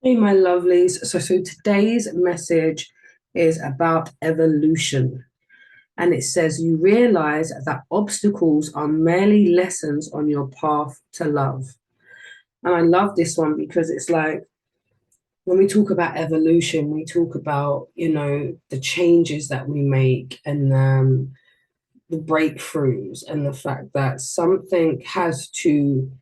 Hey, my lovelies. So today's message is about evolution. And it says, you realize that obstacles are merely lessons on your path to love. And I love this one because it's like when we talk about evolution, we talk about, the changes that we make and the breakthroughs and the fact that something has to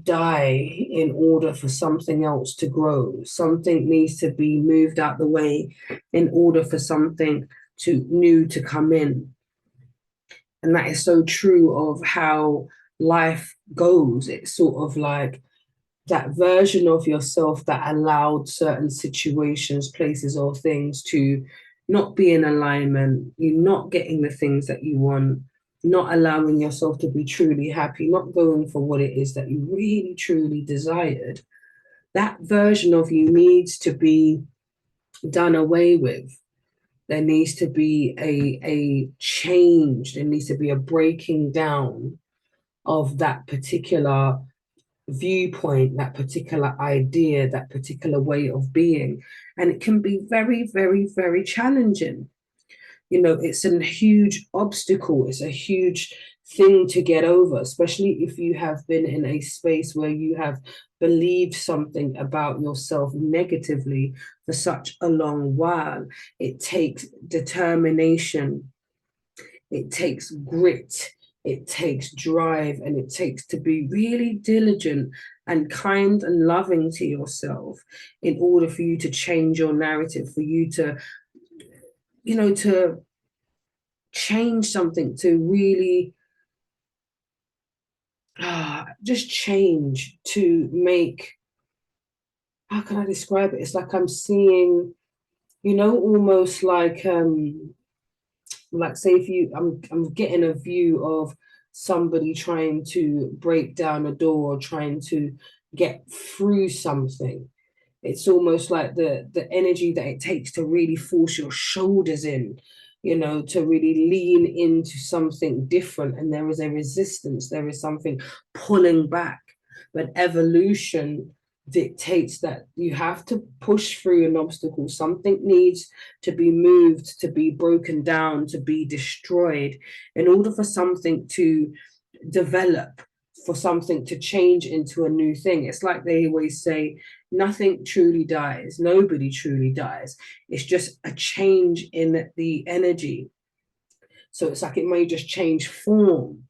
die in order for something else to grow. Something needs to be moved out the way in order for something to new to come in. And that is so true of how life goes. It's sort of like that version of yourself that allowed certain situations, places, or things to not be in alignment, you not getting the things that you want, not allowing yourself to be truly happy, not going for what it is that you really truly desired. That version of you needs to be done away with. There needs to be a change, there needs to be a breaking down of that particular viewpoint, that particular idea, that particular way of being. And it can be very, very, very challenging. It's a huge obstacle, it's a huge thing to get over, especially if you have been in a space where you have believed something about yourself negatively for such a long while. It takes determination, it takes grit, it takes drive, and it takes to be really diligent and kind and loving to yourself in order for you to change your narrative, for you to change something, to really just change, to make, how can I describe it? It's like I'm seeing, almost like say if you I'm getting a view of somebody trying to break down a door, trying to get through something. It's almost like the energy that it takes to really force your shoulders in, to really lean into something different. And there is a resistance, there is something pulling back. But evolution dictates that you have to push through an obstacle. Something needs to be moved, to be broken down, to be destroyed in order for something to develop, for something to change into a new thing. It's like they always say, nothing truly dies, nobody truly dies. It's just a change in the energy. So it's like it may just change form.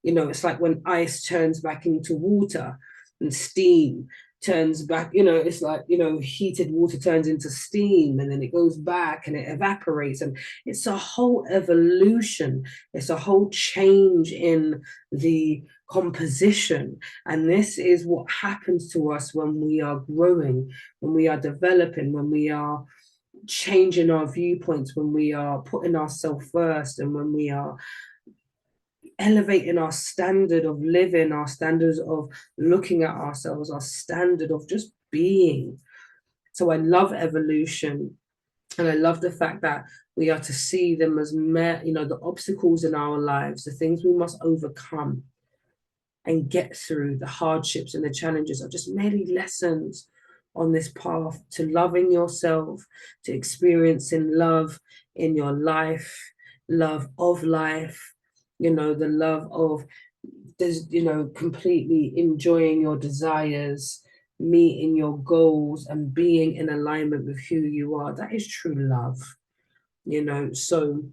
It's like when ice turns back into water and steam turns back, it's like, heated water turns into steam and then it goes back and it evaporates. And it's a whole evolution, it's a whole change in the composition. And this is what happens to us when we are growing, when we are developing, when we are changing our viewpoints, when we are putting ourselves first, and when we are elevating our standard of living, our standards of looking at ourselves, our standard of just being. So I love evolution. And I love the fact that we are to see them as, the obstacles in our lives, the things we must overcome and get through, the hardships and the challenges are just merely lessons on this path to loving yourself, to experiencing love in your life, love of life, the love of, completely enjoying your desires, meeting your goals, and being in alignment with who you are. That is true love, So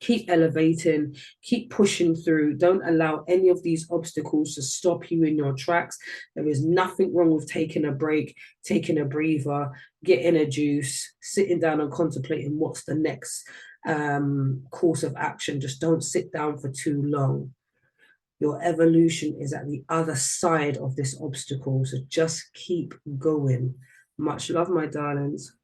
keep elevating, keep pushing through. Don't allow any of these obstacles to stop you in your tracks. There is nothing wrong with taking a break, taking a breather, getting a juice, sitting down and contemplating what's the next course of action. Just don't sit down for too long. Your evolution is at the other side of this obstacle. So just keep going. Much love, my darlings.